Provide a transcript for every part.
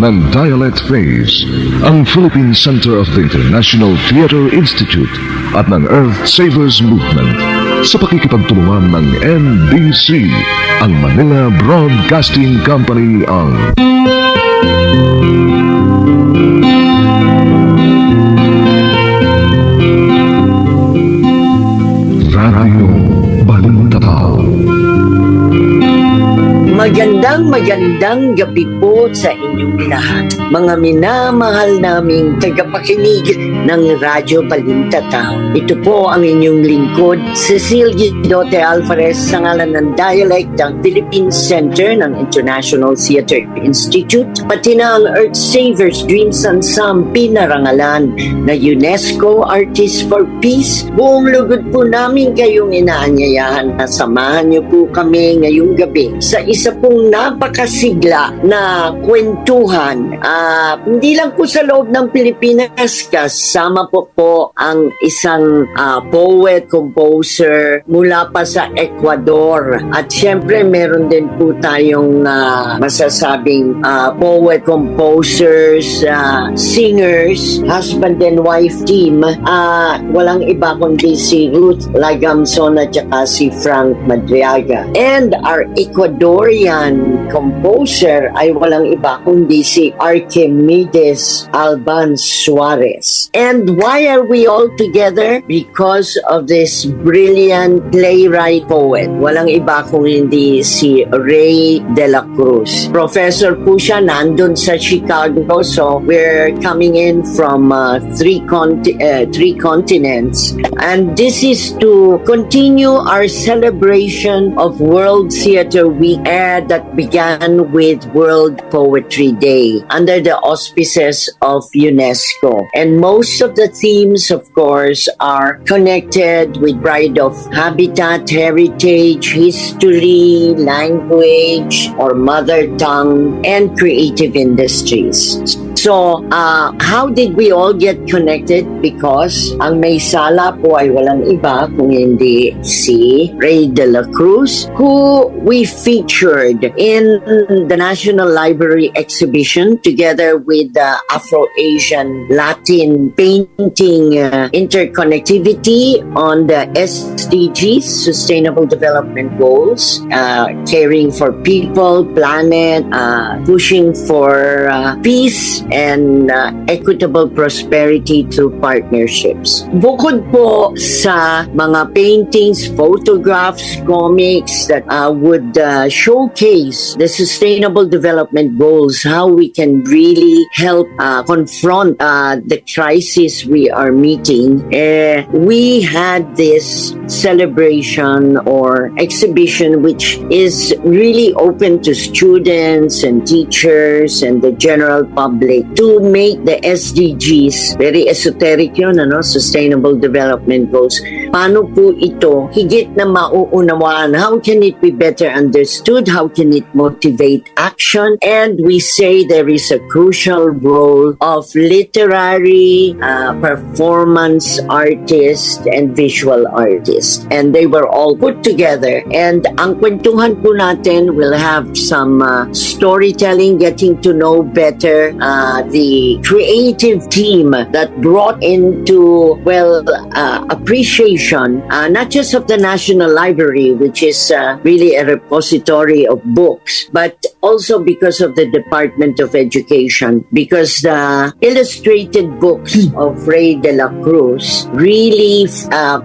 ng Dialect Phase, ang Philippine Center of the International Theater Institute at ng Earth Savers Movement sa pakikipagtulungan ng NBC, ang Manila Broadcasting Company ang Radyo Balintataw. Magandang gabi po sa inyong lahat. Mga minamahal naming tagapakinig ng Radyo Balintataw. Ito po ang inyong lingkod, Cecile Guidote Alvarez, sa ngalan ng Dialect ng Philippine Center ng International Theater Institute, pati na ang Earth Savers Dreams Ensemble pinarangalan na UNESCO Artist for Peace. Buong lugod po namin kayong inaanyayahan na samahan niyo po kami ngayong gabi sa isa pong napakasigla na kwentuhan. Hindi lang po sa loob ng Pilipinas, kasama po ang isang poet, composer mula pa sa Ecuador. At syempre meron din po tayong masasabing poet, composers, singers, husband and wife team. Walang iba kundi si Ruth, Lagamson at saka si Franz Madriaga. And our Ecuadorian composer ay walang iba kundi si Arquimides, Alban, Suarez. And why are we all together? Because of this brilliant playwright poet. Walang iba kung hindi si Ray de la Cruz. Professor po siya, nandun sa Chicago, so we're coming in from three continents. And this is to continue our celebration of World Theater Week that began with World Poetry Day under the auspices of UNESCO. And most of the themes, of course, are connected with pride of habitat, heritage, history, language, or mother tongue, and creative industries. So, how did we all get connected? Because ang may sala po ay walang iba kung hindi si Ray de la Cruz, who we featured in the National Library exhibition together with the Afro-Asian Latin painting interconnectivity on the SDGs, Sustainable Development Goals, caring for people, planet, pushing for peace, and equitable prosperity through partnerships. Bukod po sa mga paintings, photographs, comics that would showcase the Sustainable Development Goals, how we can really help confront the crisis we are meeting, we had this celebration or exhibition which is really open to students and teachers and the general public to make the SDGs, very esoteric yun, Sustainable Development Goals. Paano po ito higit na mauunawaan? How can it be better understood? How can it motivate action? And we say there is a crucial role of literary, performance artists, and visual artists. And they were all put together. And ang kwentuhan po natin will have some storytelling, getting to know better the creative team that brought into, appreciation, not just of the National Library, which is really a repository of books, but also because of the Department of Education, because the illustrated books of Ray de la Cruz really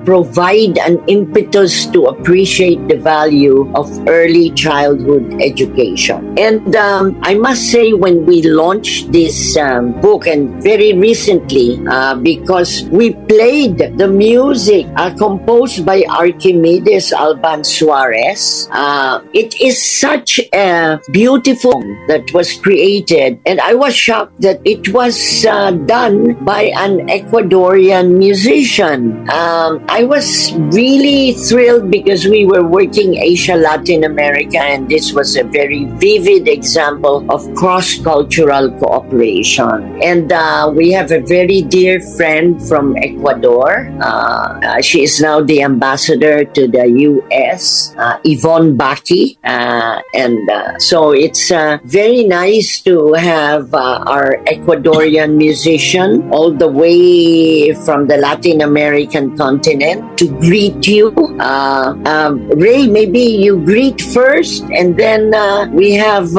provide an impetus to appreciate the value of early childhood education. And I must say, when we launched this book, and very recently, because we played the music composed by Arquimides, Alban, Suarez, it is such a beautiful that was created, and I was shocked that it was done by an Ecuadorian musician. I was really thrilled because we were working Asia, Latin America, and this was a very vivid example of cross-cultural cooperation cooperation. And we have a very dear friend from Ecuador. She is now the ambassador to the U.S., Yvonne Baki. So it's very nice to have our Ecuadorian musician all the way from the Latin American continent to greet you. Ray, maybe you greet first, and then we have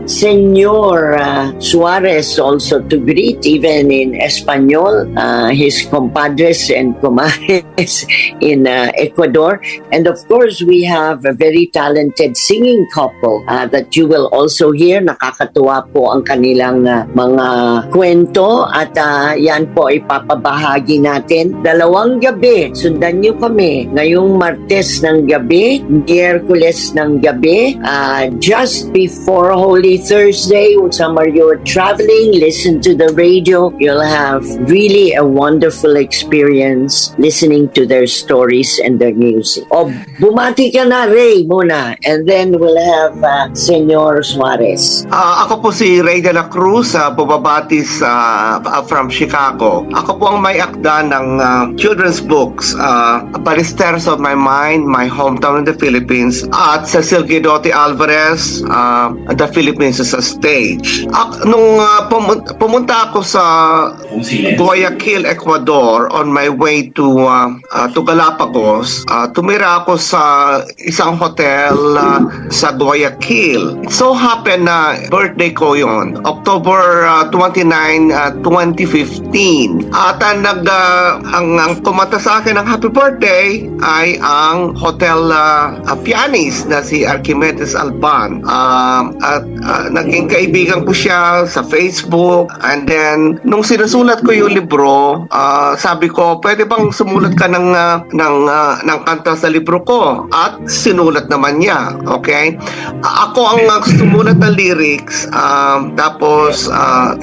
Senor Suarez also to greet, even in Espanol, his compadres and comadres in Ecuador. And of course, we have a very talented singing couple that you will also hear. Nakakatuwa po ang kanilang mga kwento at yan po ipapabahagi natin. 2 gabi, sundan nyo kami ngayong Martes ng gabi, Miyerkules ng gabi, just before Holy Thursday. When some of you are traveling, listen to the radio. You'll have really a wonderful experience listening to their stories and their music. Bumati ka na, Ray, muna. And then we'll have Senor Suarez. Ako po si Ray de la Cruz, bumabati from Chicago. Ako po ang may akda ng children's books, Ballesteros of My Mind, My Hometown in the Philippines, at Cecile Guidote Alvarez, The Philippines as a Stage. Nung pumunta ako sa Guayaquil, Ecuador, on my way to Galapagos, tumira ako sa isang hotel sa Guayaquil. It so happened na birthday ko yon, October 29, 2015. At ang kumanta sa akin ng happy birthday ay ang hotel pianist na si Arquimides Alban. At naging kaibigan ko siya sa Facebook. And then, nung sinusulat ko yung libro, sabi ko, pwede bang sumulat ka ng kanta sa libro ko? At sinulat naman niya. Okay? Ako ang sumulat ng lyrics, tapos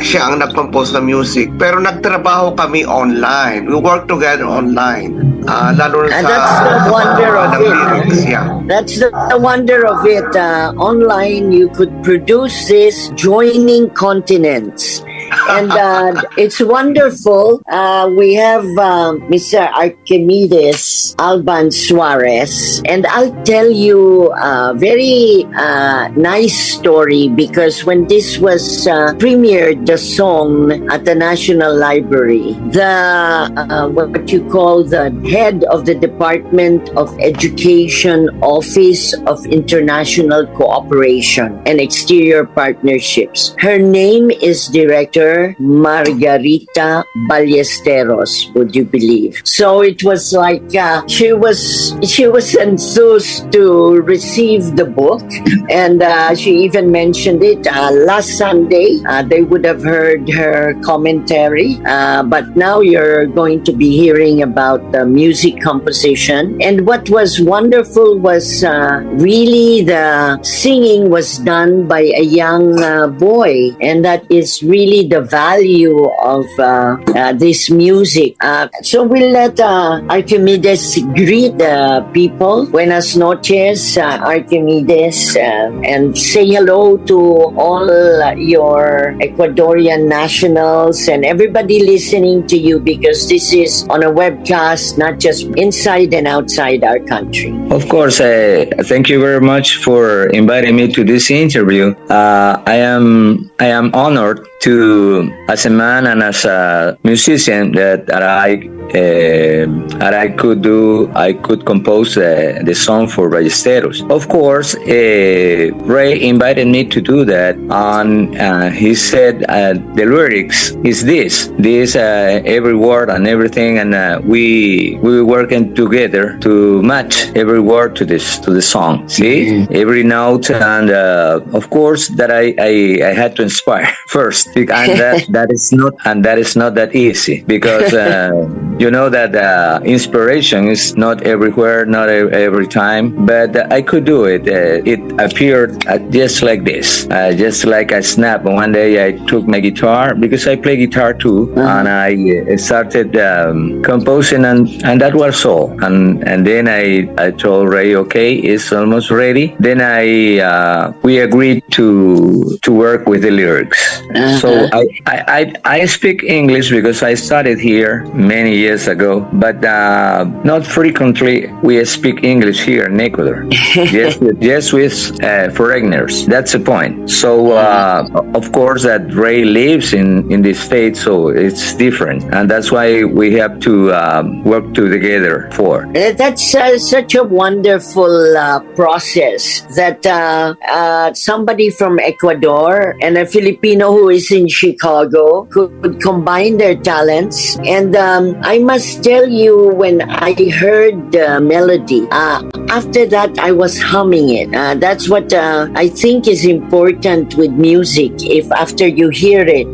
siya ang nagcompose ng music. Pero nagtrabaho kami online. We work together online. Lalo And sa that's the wonder of it. lyrics, yeah. That's the wonder of it. Online, you could produce this joining continents. And it's wonderful. We have Mr. Arquimides Alban Suarez. And I'll tell you a very nice story, because when this was premiered, the song at the National Library, what you call the head of the Department of Education Office of International Cooperation and Exterior Partnerships. Her name is Director Margarita Ballesteros, would you believe? So it was like she was enthused to receive the book, and she even mentioned it last Sunday. They would have heard her commentary, but now you're going to be hearing about the music composition. And what was wonderful was really the singing was done by a young boy, and that is really the value of this music. So we'll let Arquimides greet the people. Buenas noches, Arquimides, and say hello to all your Ecuadorian nationals and everybody listening to you, because this is on a webcast, not just inside and outside our country. Of course, thank you very much for inviting me to this interview. I am honored to, as a man and as a musician, that I could compose the song for Ballesteros. Of course, Ray invited me to do that, and he said the lyrics is this every word and everything, and we were working together to match every word to the song. See, every note, and of course that I had to inspire first, and that is not that easy, because you know that inspiration is not everywhere, not every time, but I could do it. It appeared just like this, just like a snap. One day I took my guitar, because I play guitar too, and I started composing, and that was all. And then I told Ray, okay, it's almost ready. Then we agreed to work with the lyrics. So I speak English because I studied here many years ago, but not frequently we speak English here in Ecuador. Just with foreigners. That's the point. So, of course, that Ray lives in the States, so it's different. And that's why we have to work together for. That's such a wonderful process that somebody from Ecuador and a Filipino who is in Chicago could combine their talents. And I must tell you, when I heard the melody, after that I was humming it. That's what I think is important with music. If after you hear it,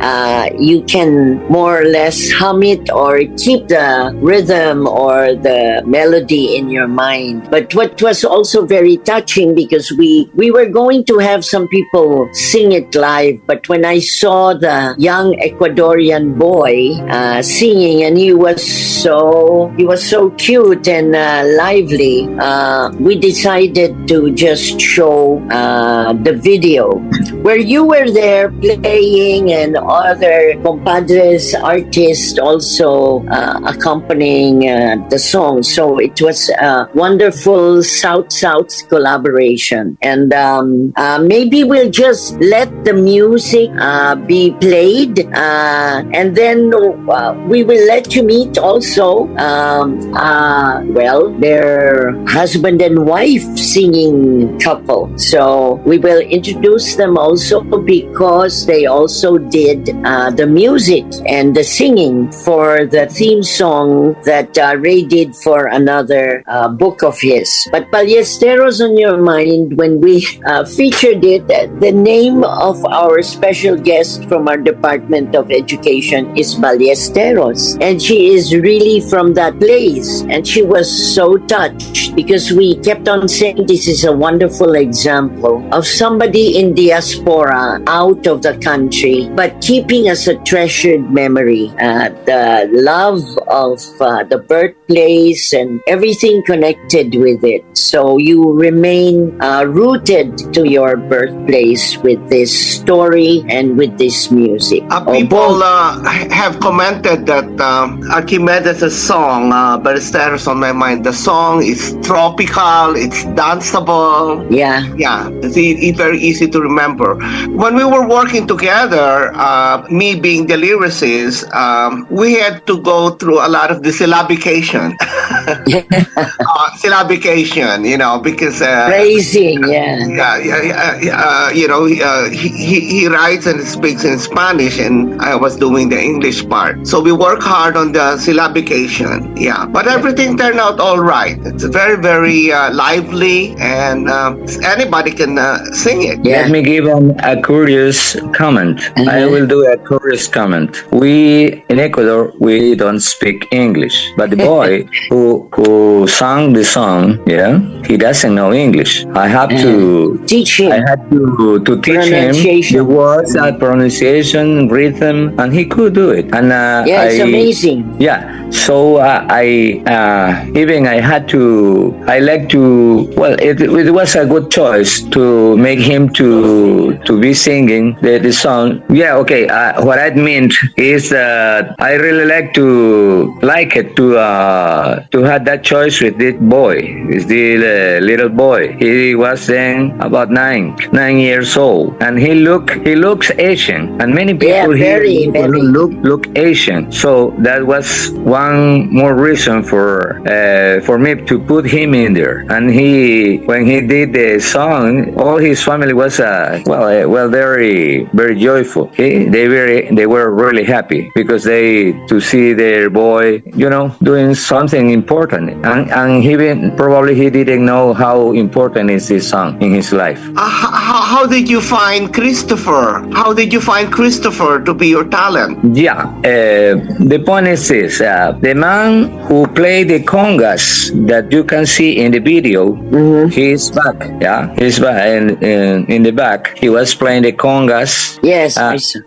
you can more or less hum it or keep the rhythm or the melody in your mind. But what was also very touching, because we were going to have some people sing it live, but when I saw the young Ecuadorian boy singing, and he was so cute and lively, we decided to just show the video where you were there playing and other compadres, artists also accompanying the song. So it was a wonderful South-South collaboration. And maybe we'll just let the music be played, and then we will let you meet also their husband and wife singing couple. So we will introduce them also, because they also did the music and the singing for the theme song that Ray did for another book of his. But Ballesteros on Your Mind, when we featured it, the name of our special guest from our Department of Education is Ballesteros. And she is really from that place. And she was so touched, because we kept on saying this is a wonderful example of somebody in diaspora out of the country, but keeping as a treasured memory the love of the birthplace and everything connected with it. So you remain rooted to your birthplace with this story and with this music. People have commented that Arquimides' song, Ballesteros on My Mind, the song is tropical, it's danceable. Yeah. Yeah, it's very easy to remember. When we were working together, me being the lyricist, we had to go through a lot of the syllabication. Syllabication, because phrasing, he writes and speaks in Spanish, and I was doing the English part. So we work hard on the syllabication. Yeah, but everything turned out all right. It's very, very lively, and anybody can sing it. Yeah. Let me give a curious comment. I will do a curious comment. We in Ecuador, we don't speak English, but the boy who sang the song, he doesn't know English. I have to teach him. I had to teach him the words, pronunciation, rhythm, and he could do it. And it's amazing. Yeah. So I had to. I like to. Well, it was a good choice to make him to be singing the song. Yeah. Okay. What I meant is that I really like it to have that choice with this boy, with the little boy. He was then about 9 years old, and he looks Asian, and many people here look Asian. So that was one more reason for me to put him in there. And when he did the song, all his family was very, very joyful. They were really happy, because to see their boy, doing something important, and probably he didn't know how important is this song in his life. How did you find Christopher? How did you find Christopher to be your talent? Yeah, the point is this: the man who played the congas that you can can see in the video, he's back. Yeah, he's back, and in the back, he was playing the congas. Yes, I saw.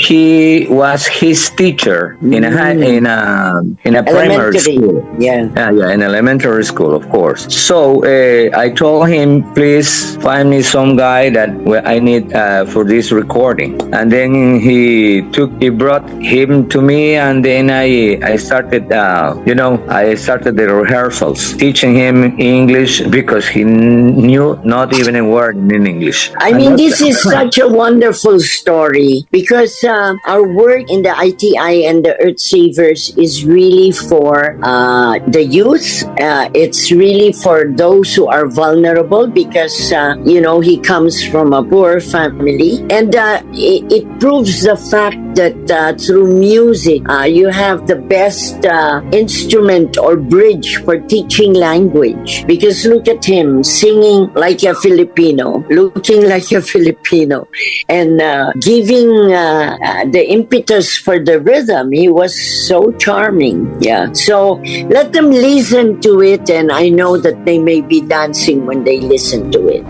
He was his teacher in a primary school. Yeah. In elementary school, of course. So I told him, please find me some guy that I need for this recording. And then he brought him to me, and then I started, I started the rehearsals, teaching him English because he knew not even a word in English. I mean, this is such a wonderful story because our work in the ITI and the Earth Savers is really for the youth. It's really for those who are vulnerable because, he comes from a poor family. And it proves the fact that through music, you have the best instrument or bridge for teaching language. Because look at him singing like a Filipino, looking like a Filipino, and giving the impetus for the rhythm. He was so charming. Yeah. So let them listen to it, and I know that they may be dancing when they listen to it.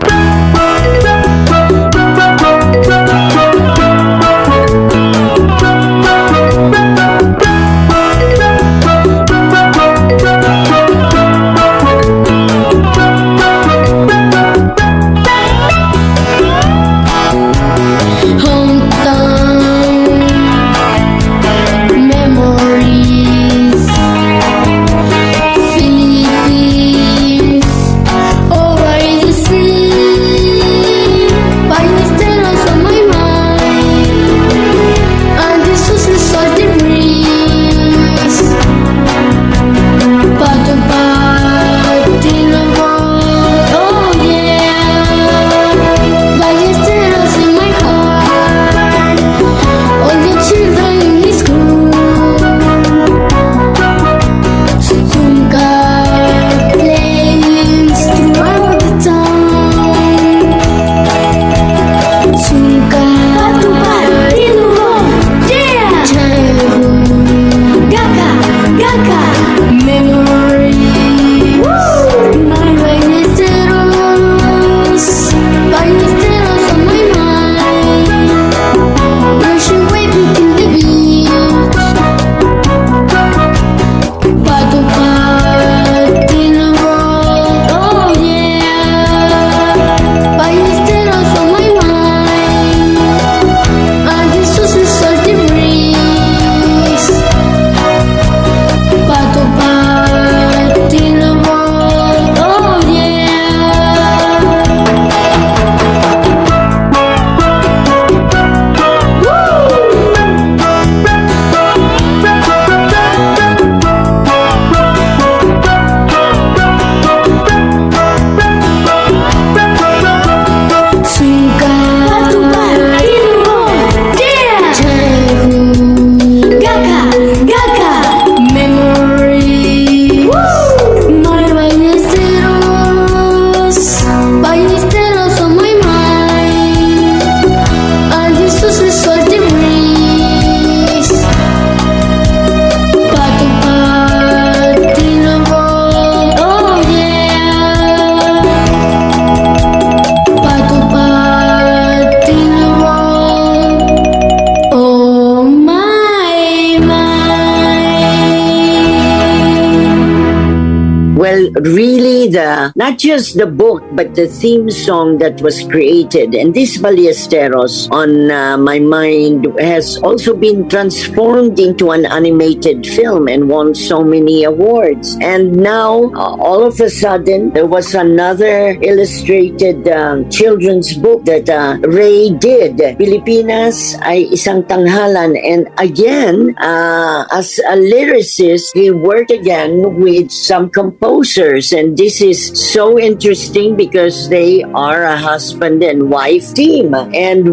Really, not just the book, but the theme song that was created. And this Ballesteros on my mind has also been transformed into an animated film and won so many awards. And now, all of a sudden, there was another illustrated children's book that Ray did. Pilipinas ay isang tanghalan. And again, as a lyricist, he worked again with some composers. And this is is so interesting because they are a husband and wife team. And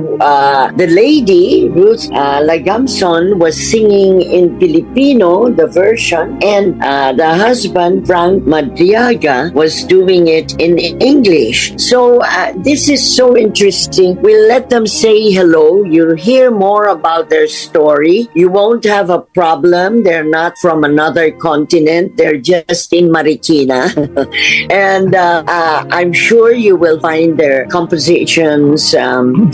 the lady, Ruth Lagamson, was singing in Filipino, the version, and the husband, Franz Madriaga, was doing it in English. So this is so interesting. We'll let them say hello. You'll hear more about their story. You won't have a problem. They're not from another continent. They're just in Marikina. And I'm sure you will find their compositions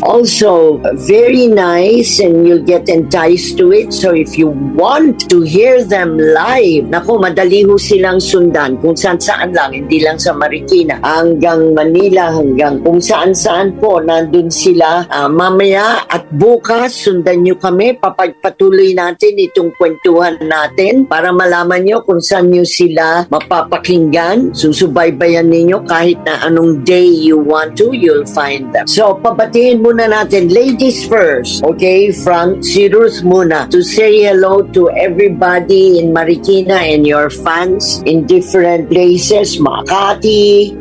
also very nice, and you'll get enticed to it. So if you want to hear them live, naku, madali ho silang sundan kung saan-saan lang, hindi lang sa Marikina, hanggang Manila, hanggang kung saan-saan po, nandun sila. Mamaya at bukas, sundan nyo kami, papagpatuloy natin itong kwentuhan natin para malaman nyo kung saan nyo sila mapapakinggan. Susubaybayan ninyo kahit na anong day you want to, you'll find them. So, pabatiin muna natin, ladies first, okay? From si Ruth muna, to say hello to everybody in Marikina and your fans in different places, Makati,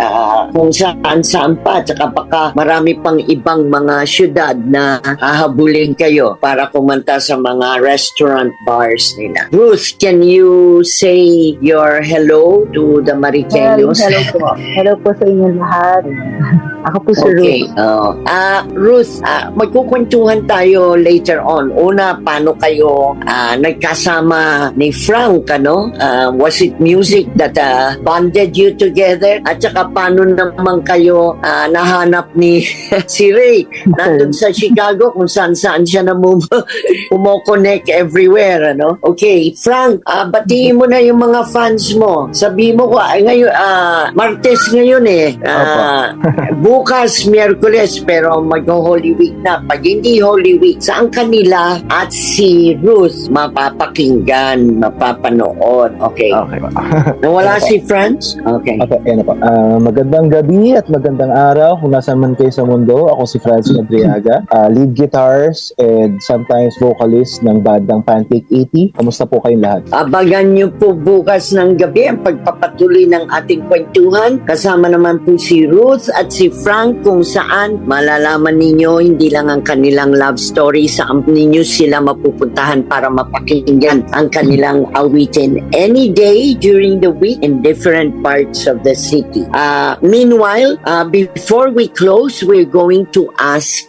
kung saan-saan pa, tsaka baka marami pang ibang mga syudad na hahabulin kayo para kumanta sa mga restaurant bars nila. Ruth, can you say your hello to the Mariqueños? Hello po. Hello po sa inyo lahat. Ako po si Okay. Ruth. Ruth, magkukwentuhan tayo later on. Una, paano kayo nagkasama ni Frank, ano? Was it music that bonded you together? At saka paano naman kayo nahanap ni si Ray? Nandun sa Chicago, kung saan-saan siya na connect everywhere, ano? Okay, Frank, batiin mo na yung mga fans mo. Sabihin mo ko, ngayon, Martes ngayon eh. Bukas, Miyerkules, pero mag-Holy Week na. Pag hindi Holy Week, saan kanila at si Ruth mapapakinggan, mapapanood? Okay. Okay po. Nawala si Franz? Okay. Okay, yan na po. Magandang gabi at magandang araw kung nasaan man kayo sa mundo. Ako si Franz Madriaga, lead guitars and sometimes vocalist ng bandang Pancake 80. Kamusta po kayong lahat? Abangan niyo po bukas ng gabi ang pagpapatuloy ng ating kwentuhan. Kasama naman po si Ruth at si Frank, kung saan malalaman ninyo hindi lang ang kanilang love story, saan ninyo sila mapupuntahan para mapakinggan ang kanilang awitin any day during the week in different parts of the city. Meanwhile, before we close, we're going to ask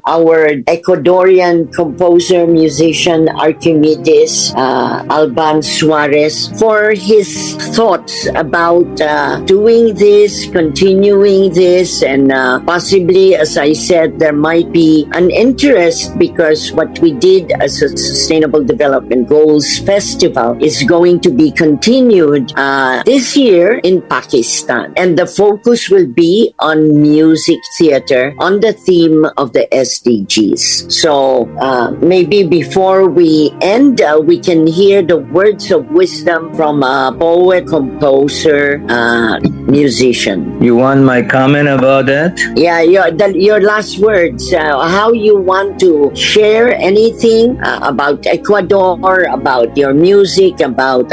our Ecuadorian composer, musician, Arquimides, Alban Suarez, for his thoughts about doing this, continuing this, and possibly, as I said, there might be an interest because what we did as a Sustainable Development Goals Festival is going to be continued this year in Pakistan. And the focus will be on music theater on the theme of the SDGs. So maybe before we end, we can hear the words of wisdom from a poet, composer, musician. You want my comment about that? Yeah, your last words. How you want to share anything about Ecuador, about your music, about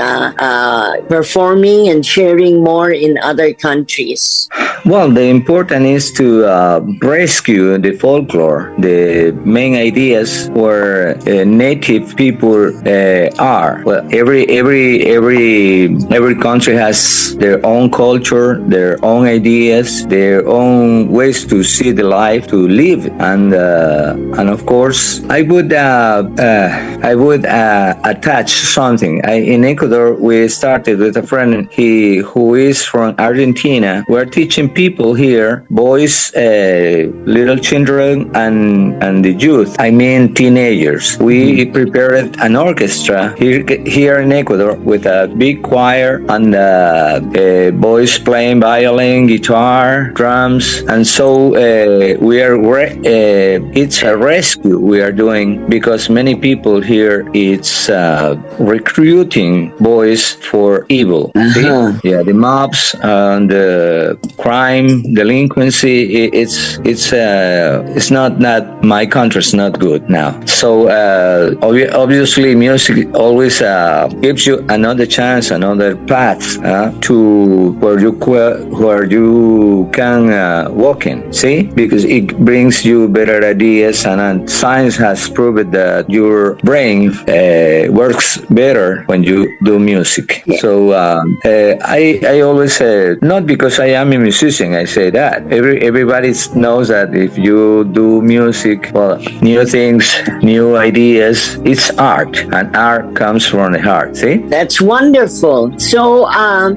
performing and sharing more in other countries? Well, the important is to rescue the folklore, the main ideas where native people are. Well, every country has their own culture, their own ideas, their own ways to see the life, to live, and of course, I would attach something. In Ecuador, we started with a friend who is from Argentina. We're teaching people here, boys, little children, and the youth. I mean, teenagers. We prepared an orchestra here in Ecuador with a big choir and boys playing violin, guitar, drums, and so we are. It's a rescue we are doing because many people here it's recruiting boys for evil. See? Yeah, the mobs and the crime. crime, delinquency, it's not my country's not good now. So obviously, music always gives you another chance, another path to where you can walk in. See, because it brings you better ideas, and science has proved that your brain works better when you do music. Yeah. So I always say, not because I am a musician, I say that everybody knows that if you do music, well, new things, new ideas, it's art, and art comes from the heart. See, That's wonderful. So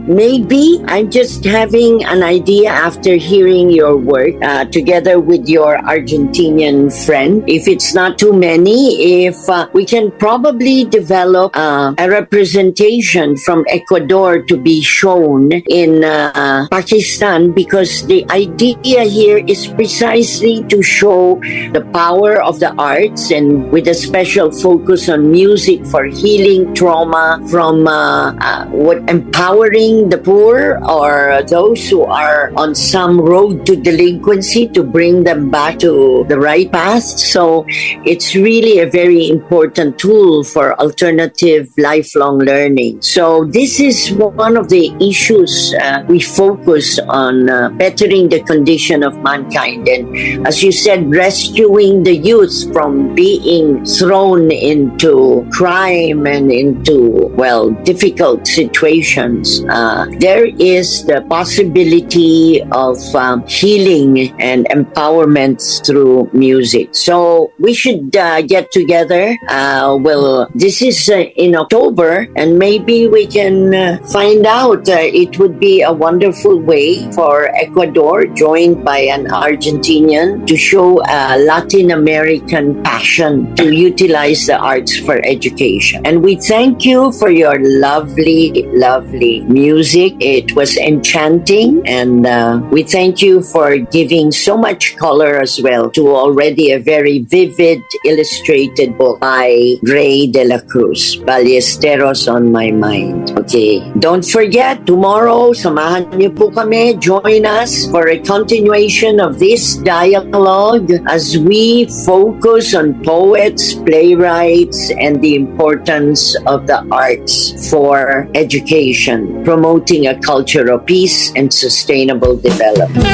maybe I'm just having an idea after hearing your work together with your Argentinian friend. If it's not too many, if we can probably develop a representation from Ecuador to be shown in Pakistan, because the idea here is precisely to show the power of the arts, and with a special focus on music for healing trauma, from empowering the poor or those who are on some road to delinquency, to bring them back to the right path. So it's really a very important tool for alternative lifelong learning. So this is one of the issues we focus on, bettering the condition of mankind, and as you said, rescuing the youth from being thrown into crime and into, well, difficult situations. There is the possibility of healing and empowerment through music. So we should get together. Well, this is in October, and maybe we can find out. It would be a wonderful way for Ecuador, joined by an Argentinian, to show a Latin American passion to utilize the arts for education. And we thank you for your lovely, lovely music. It was enchanting, and we thank you for giving so much color as well to already a very vivid illustrated book by Ray de la Cruz, Ballesteros on My Mind. Okay, don't forget, tomorrow, samahan niyo po kami, join us for a continuation of this dialogue as we focus on poets, playwrights, and the importance of the arts for education, promoting a culture of peace and sustainable development.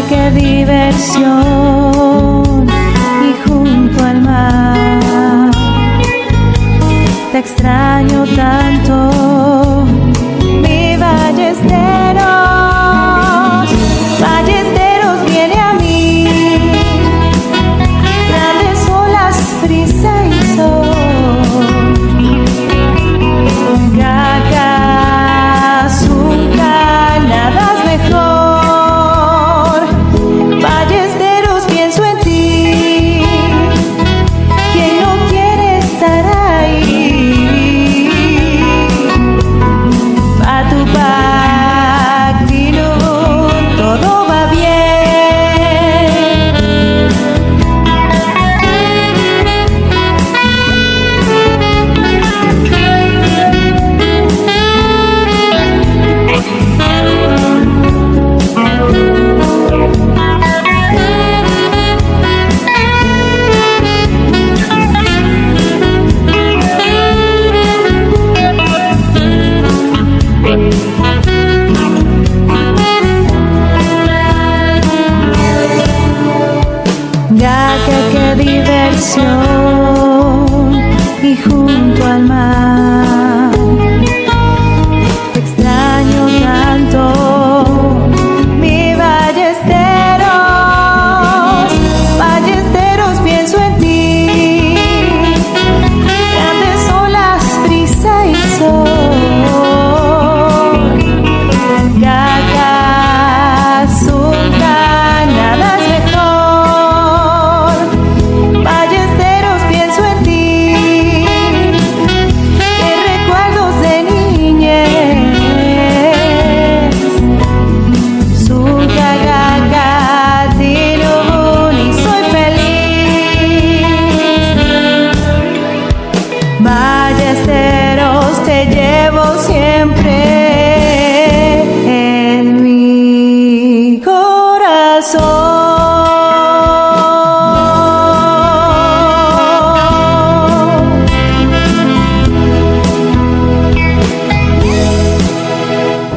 Qué diversión, y junto al mar te extraño tanto, mi Ballesteros, Ballesteros viene a mí, grandes olas, brisa y sol, Gacazunca, nada es mejor. Ballesteros, de diversión y junto al mar. Te extraño tanto, mi Ballesteros, Ballesteros, pienso en ti. Grandes olas, brisa y sol, gaga, zunga, nada es mejor. Ballesteros, pienso en ti. Qué recuerdos de niñez. Zunga, gaga, tilubun y soy feliz. Ballesteros, te llevo siempre en mi corazón.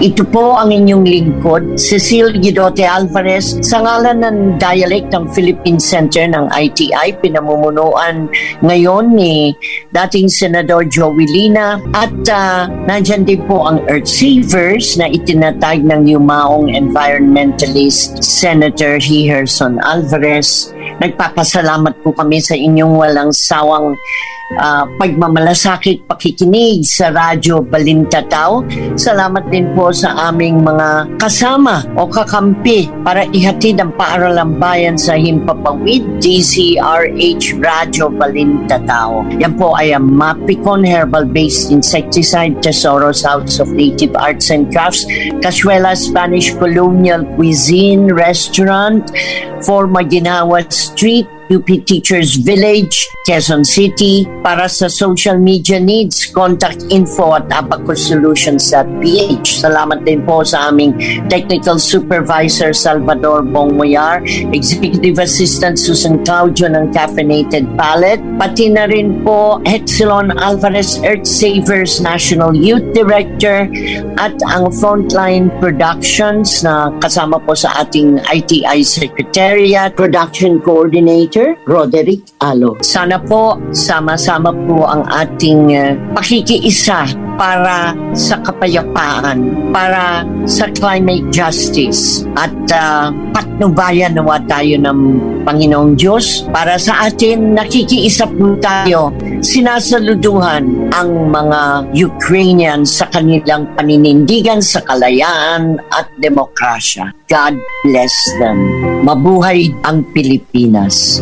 Ito po ang inyong lingkod, Cecile Guidote Alvarez, sa ngalan ng Dialect ng Philippine Center ng ITI, pinamumunuan ngayon ni dating Senador Joey Lina, at nandyan din po ang Earth Savers na itinatag ng yumaong environmentalist Senator Gerson Alvarez. Nagpapasalamat po kami sa inyong walang sawang pagmamalasakit, pakikinig sa Radyo Balintataw. Salamat din po sa aming mga kasama o kakampi para ihatid ang paaralang bayan sa Himpapawid, DZRH Radyo Balintataw. Yan po ay ang Mapicon Herbal-Based Insecticide, Tesoros House of Native Arts and Crafts, Cazuela Spanish Colonial Cuisine Restaurant, 4 Maginawa Street, UP Teachers Village, Quezon City. Para sa social media needs, contact info@abacussolutions.ph. Salamat din po sa aming Technical Supervisor Salvador Muyar, Executive Assistant Susan Claudio ng Caffeinated Palette, pati na rin po Cecile Alvarez, Earth Savers National Youth Director, at ang Frontline Productions na kasama po sa ating ITI Secretariat, Production Coordinator Roderick Alo. Sana po sama-sama po ang ating pakikiisa para sa kapayapaan, para sa climate justice, at patnubayan nawa tayo ng Panginoong Diyos. Para sa atin, nakikiisa po tayo, sinasaluduhan ang mga Ukrainians sa kanilang paninindigan sa kalayaan at demokrasya. God bless them. Mabuhay ang Pilipinas.